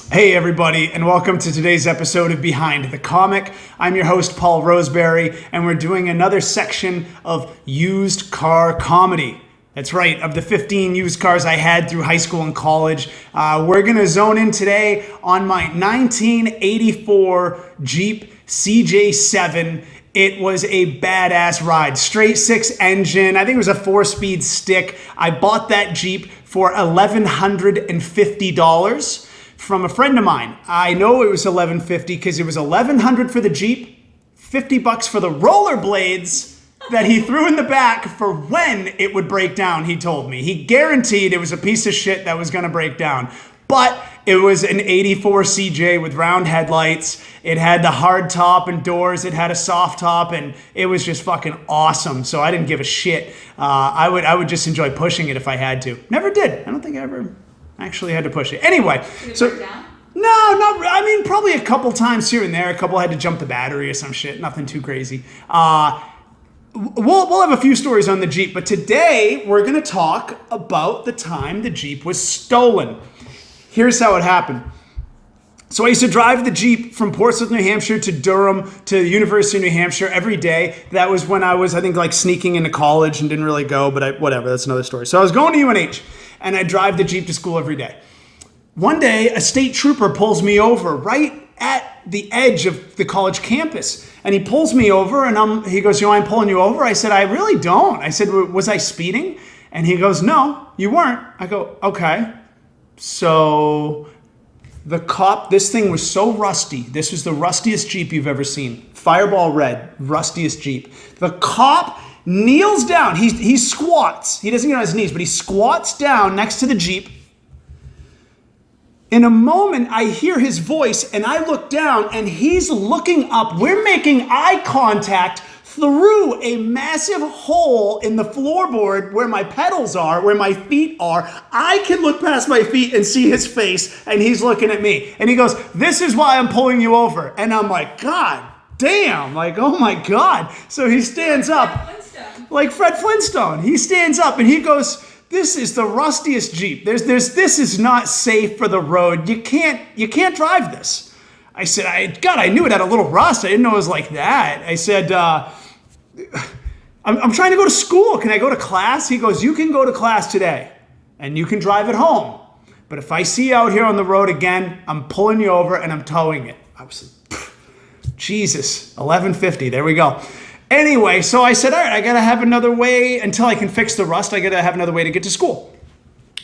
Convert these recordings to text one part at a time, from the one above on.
Hey everybody, and welcome to today's episode of Behind the Comic. I'm your host, Paul Roseberry, and we're doing another section of used car comedy. That's right, of the 15 used cars I had through high school and college, we're gonna zone in today on my 1984 Jeep CJ-7. It was a badass ride, straight six engine. I think it was a 4-speed stick. I bought that Jeep for $1,150 from a friend of mine. I know it was $1,150 because it was $1,100 for the Jeep, $50 for the rollerblades that he threw in the back for when it would break down, he told me. He guaranteed it was a piece of shit that was gonna break down. But it was an 84 CJ with round headlights. It had the hard top and doors. It had a soft top, and it was just fucking awesome. So I didn't give a shit. I would just enjoy pushing it if I had to. Never did. I don't think I ever actually had to push it. Anyway, so I mean, probably a couple times here and there. A couple had to jump the battery or some shit. Nothing too crazy. We'll have a few stories on the Jeep, but today we're gonna talk about the time the Jeep was stolen. Here's how it happened. So I used to drive the Jeep from Portsmouth, New Hampshire to Durham to the University of New Hampshire every day. That was when I was, I think, like sneaking into college and didn't really go, but whatever, that's another story. So I was going to UNH and I drive the Jeep to school every day. One day, a state trooper pulls me over right at the edge of the college campus. And he pulls me over and he goes, "You know, I'm pulling you over." I said, "I really don't." I said, "Was I speeding?" And he goes, "No, you weren't." I go, "Okay." So the cop, this thing was so rusty. This was the rustiest Jeep you've ever seen. Fireball red, rustiest Jeep. The cop kneels down. He squats. He doesn't get on his knees, but he squats down next to the Jeep. In a moment, I hear his voice and I look down and he's looking up. We're making eye contact through a massive hole in the floorboard where my pedals are, where my feet are. I can look past my feet and see his face, and he's looking at me. And he goes, "This is why I'm pulling you over." And I'm like, God damn, like, oh my God. So he stands up, like Fred Flintstone. He stands up and he goes, "This is the rustiest Jeep. This is not safe for the road. You can't drive this." I said, I knew it had a little rust. I didn't know it was like that. I said, I'm trying to go to school. Can I go to class? He goes, "You can go to class today and you can drive it home. But if I see you out here on the road again, I'm pulling you over and I'm towing it." I was like, Jesus, $1,150. There we go. Anyway, so I said, all right, I got to have another way until I can fix the rust. I got to have another way to get to school.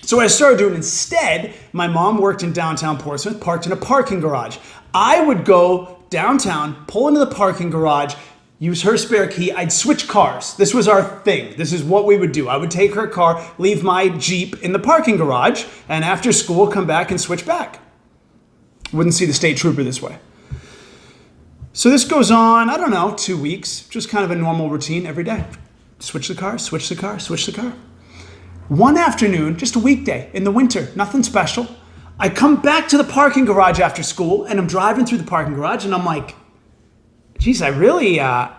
So what I started doing instead, my mom worked in downtown Portsmouth, parked in a parking garage. I would go downtown, pull into the parking garage, use her spare key. I'd switch cars. This was our thing. This is what we would do. I would take her car, leave my Jeep in the parking garage, and after school, come back and switch back. Wouldn't see the state trooper this way. So this goes on, I don't know, 2 weeks, just kind of a normal routine every day. Switch the car, switch the car, switch the car. One afternoon, just a weekday in the winter, nothing special. I come back to the parking garage after school and I'm driving through the parking garage and I'm like, geez, I really, I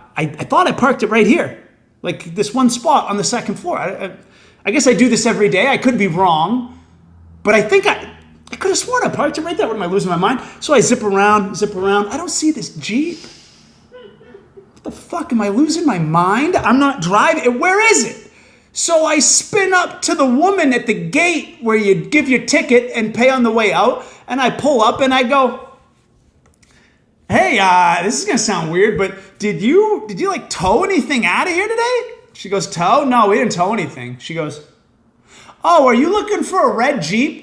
thought I parked it right here. Like this one spot on the second floor. I guess I do this every day. I could be wrong, but I think I could have sworn I parked it right there. What am I losing my mind? So I zip around. I don't see this Jeep. What the fuck? Am I losing my mind? I'm not driving. Where is it? So I spin up to the woman at the gate where you give your ticket and pay on the way out. And I pull up and I go, "Hey, this is going to sound weird, but did you like tow anything out of here today?" She goes, "Tow? No, we didn't tow anything." She goes, "Oh, are you looking for a red Jeep?"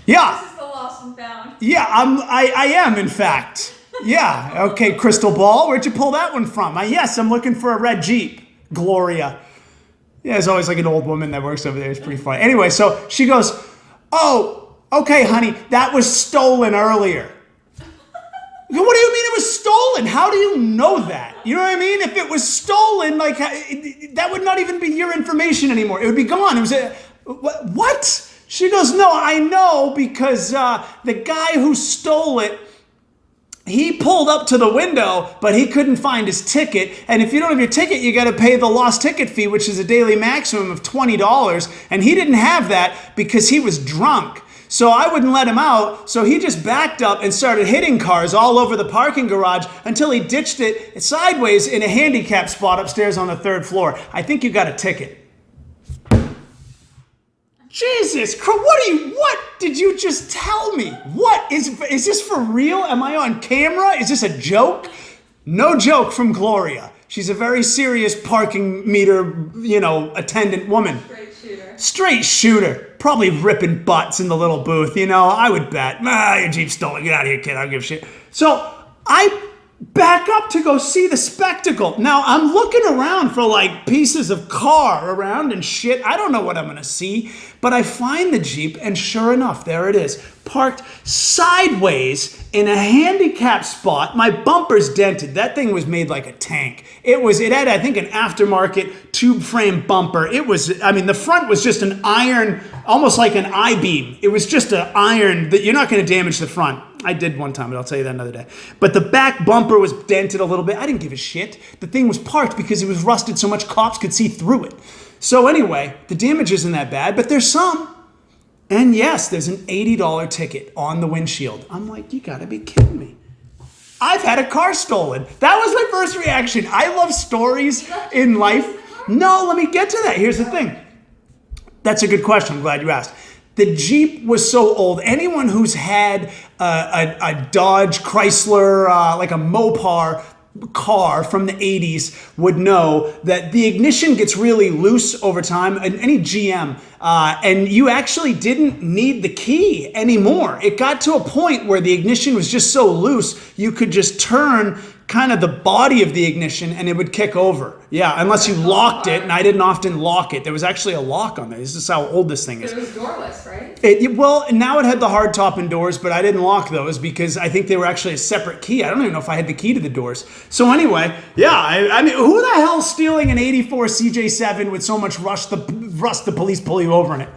Yeah. This is the lost and found. Yeah, I am, in fact. Yeah, okay, crystal ball. Where'd you pull that one from? Yes, I'm looking for a red Jeep. Gloria. Yeah, there's always like an old woman that works over there. It's pretty funny. Anyway, so she goes, "Oh, okay, honey, that was stolen earlier." What do you mean it was stolen? How do you know that? You know what I mean? If it was stolen, like, that would not even be your information anymore. It would be gone. It was what? She goes, "No, I know because the guy who stole it, he pulled up to the window, but he couldn't find his ticket. And if you don't have your ticket, you got to pay the lost ticket fee, which is a daily maximum of $20. And he didn't have that because he was drunk. So I wouldn't let him out. So he just backed up and started hitting cars all over the parking garage until he ditched it sideways in a handicap spot upstairs on the 3rd floor. I think you got a ticket. Jesus Christ, what did you just tell me? What is this for real? Am I on camera? Is this a joke? No joke from Gloria. She's a very serious parking meter, attendant woman. Straight shooter. Probably ripping butts in the little booth, I would bet. Your Jeep's stolen. Get out of here, kid. I don't give a shit. So I back up to go see the spectacle. Now I'm looking around for like pieces of car around and shit. I don't know what I'm going to see, but I find the Jeep and sure enough, there it is. Parked sideways in a handicap spot. My bumper's dented. That thing was made like a tank. It had, I think, an aftermarket tube frame bumper. The front was just an iron, almost like an I-beam. It was just an iron that you're not going to damage the front. I did one time, but I'll tell you that another day. But the back bumper was dented a little bit. I didn't give a shit. The thing was parked because it was rusted so much cops could see through it. So anyway, the damage isn't that bad, but there's some. And yes, there's an $80 ticket on the windshield. I'm like, you gotta be kidding me. I've had a car stolen. That was my first reaction. I love stories in life. No, let me get to that. Here's the thing. That's a good question. I'm glad you asked. The Jeep was so old. Anyone who's had a Dodge Chrysler, like a Mopar car from the 80s would know that the ignition gets really loose over time, and any GM, and you actually didn't need the key anymore. It got to a point where the ignition was just so loose, you could just turn kind of the body of the ignition and it would kick over. Yeah, unless you locked it, and I didn't often lock it. There was actually a lock on there. This is how old this thing is. But it was doorless, right? Well, now it had the hard top and doors, but I didn't lock those because I think they were actually a separate key. I don't even know if I had the key to the doors. So anyway, yeah, I mean, who the hell's stealing an 84 CJ-7 with so much rust the police pull you over in it?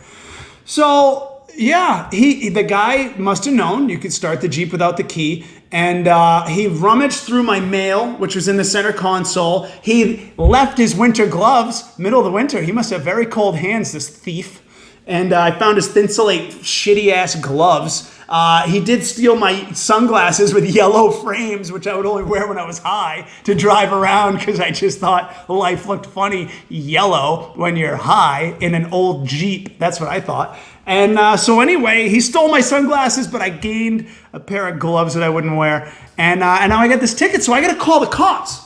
So yeah, the guy must have known you could start the Jeep without the key. And he rummaged through my mail, which was in the center console. He left his winter gloves, middle of the winter. He must have very cold hands, this thief. And I found his Thinsulate shitty-ass gloves. He did steal my sunglasses with yellow frames, which I would only wear when I was high to drive around because I just thought life looked funny yellow when you're high in an old Jeep. That's what I thought. And so anyway, he stole my sunglasses, but I gained a pair of gloves that I wouldn't wear. And now I got this ticket, so I got to call the cops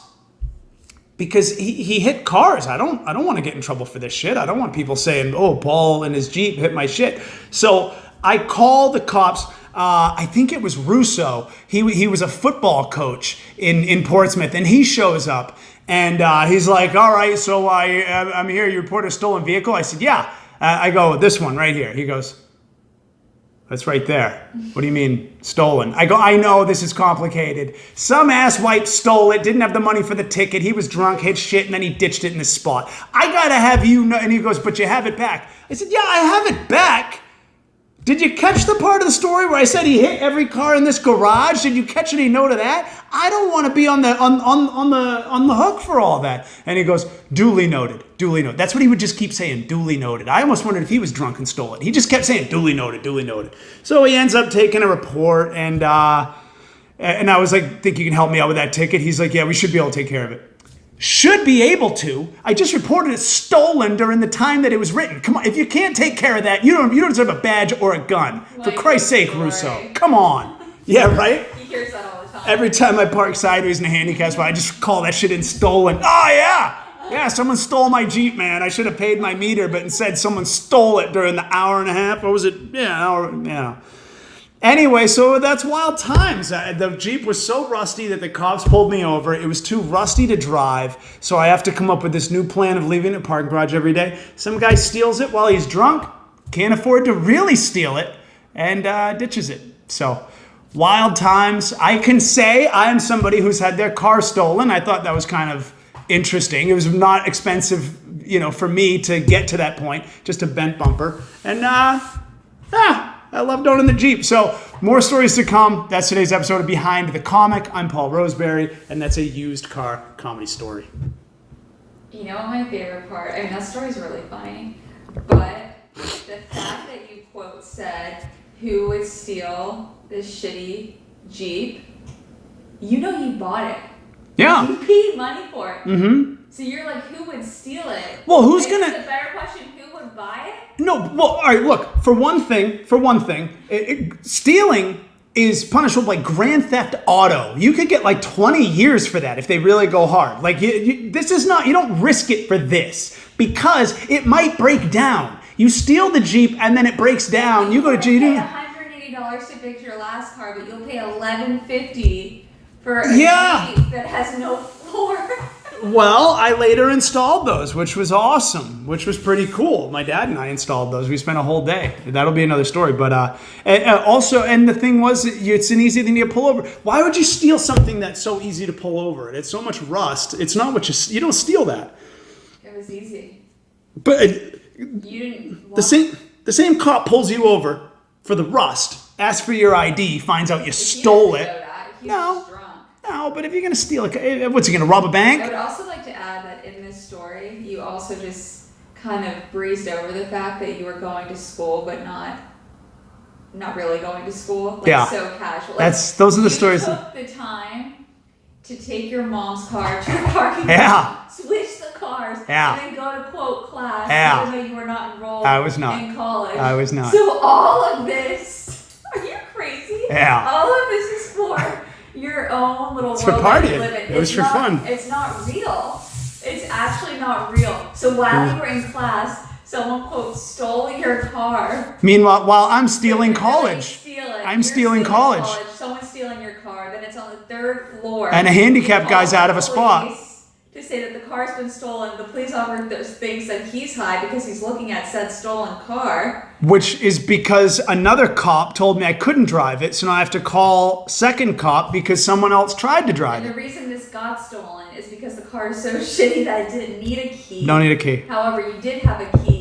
because he hit cars. I don't want to get in trouble for this shit. I don't want people saying, "Oh, Paul and his Jeep hit my shit." So I call the cops. I think it was Russo. He was a football coach in Portsmouth, and he shows up and he's like, "All right, so I'm here. You report a stolen vehicle?" I said, "Yeah." I go, "This one right here." He goes, "That's right there." "What do you mean stolen?" I go, "I know this is complicated. Some asswipe stole it, didn't have the money for the ticket. He was drunk, hit shit, and then he ditched it in this spot. I gotta have you know." And he goes, "But you have it back." I said, "Yeah, I have it back." Did you catch the part of the story where I said he hit every car in this garage? Did you catch any note of that? I don't want to be on the hook for all that. And he goes, "Duly noted, duly noted." That's what he would just keep saying, "Duly noted." I almost wondered if he was drunk and stole it. He just kept saying, "Duly noted, duly noted." So he ends up taking a report, and I was like, "Think you can help me out with that ticket?" He's like, "Yeah, we should be able to take care of it." Should be able to. I just reported it stolen during the time that it was written. Come on, if you can't take care of that, you don't deserve a badge or a gun. For Christ's sake, Russo. Come on. Yeah, right? He hears that all the time. Every time I park sideways in a handicap spot, I just call that shit in stolen. Oh, yeah. Yeah, someone stole my Jeep, man. I should have paid my meter, but instead someone stole it during the hour and a half. Or was it? Yeah, an hour. Yeah. Anyway, so that's wild times. The Jeep was so rusty that the cops pulled me over. It was too rusty to drive, so I have to come up with this new plan of leaving the parking garage every day. Some guy steals it while he's drunk, can't afford to really steal it, and ditches it. So, wild times. I can say I'm somebody who's had their car stolen. I thought that was kind of interesting. It was not expensive, for me to get to that point, just a bent bumper. And, I loved owning the Jeep. So more stories to come. That's today's episode of Behind the Comic. I'm Paul Roseberry, and that's a used car comedy story. You know what my favorite part? I mean, that story's really funny, but the fact that you quote said who would steal this shitty Jeep. You know you bought it. Yeah. You paid money for it. Mm-hmm. So you're like, who would steal it? Well, who's Maybe gonna? The better question: who would buy it? No. Well, all right. Look, for one thing, stealing is punishable like Grand Theft Auto. You could get like 20 years for that if they really go hard. Like this is not. You don't risk it for this because it might break down. You steal the Jeep and then it breaks down. You go to jail. Pay $180 to fix your last car, but you'll pay $11.50 for a Yeah. Jeep that has no floor. Well, I later installed those, which was awesome, which was pretty cool. My dad and I installed those. We spent a whole day. That'll be another story. But also, and the thing was, it's an easy thing to pull over. Why would you steal something that's so easy to pull over? It's so much rust. It's not what you don't steal that. It was easy. But You didn't. the same cop pulls you over for the rust, asks for your ID, finds out you stole it. No. No, but if you're going to steal it, what's he going to rob a bank? I would also like to add that in this story, you also just kind of breezed over the fact that you were going to school, but not really going to school. Like, Yeah. so casual. Like, Those are the stories. You took the time to take your mom's car to the parking Yeah. lot, switch the cars, Yeah. and then go to quote class, Yeah. even though you were not enrolled I was not. in college. I was not. So all of this, are you crazy? Yeah. All of this is for your own little It's for world that you partying. live in. It was It's for not- fun. It's not real. It's actually not real. So while you were in class, someone quote stole your car. Meanwhile, while I'm stealing They didn't really college. steal it. I'm You're stealing college. Someone's stealing your car. Then it's on the 3rd floor. And a handicapped You guy's call out of the a spot. police to say that the car's been stolen. The police officer thinks that he's high because he's looking at said stolen car. Which is because another cop told me I couldn't drive it, so now I have to call second cop because someone else tried to drive And the it. reason this got stolen is because the car is so shitty that it didn't need a key. Don't need a key. However, you did have a key.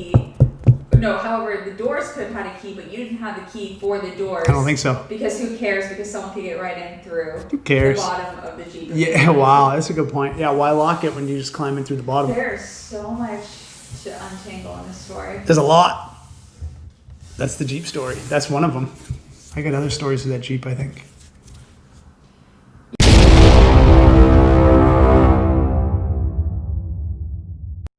No, however, the doors could have had a key, but you didn't have the key for the doors. I don't think so. Because who cares? Because someone could get right in through cares? the bottom of the Jeep. Yeah, wow, that's a good point. Yeah, why lock it when you just climb in through the bottom? There's so much to untangle in this story. There's a lot. That's the Jeep story. That's one of them. I got other stories of that Jeep, I think.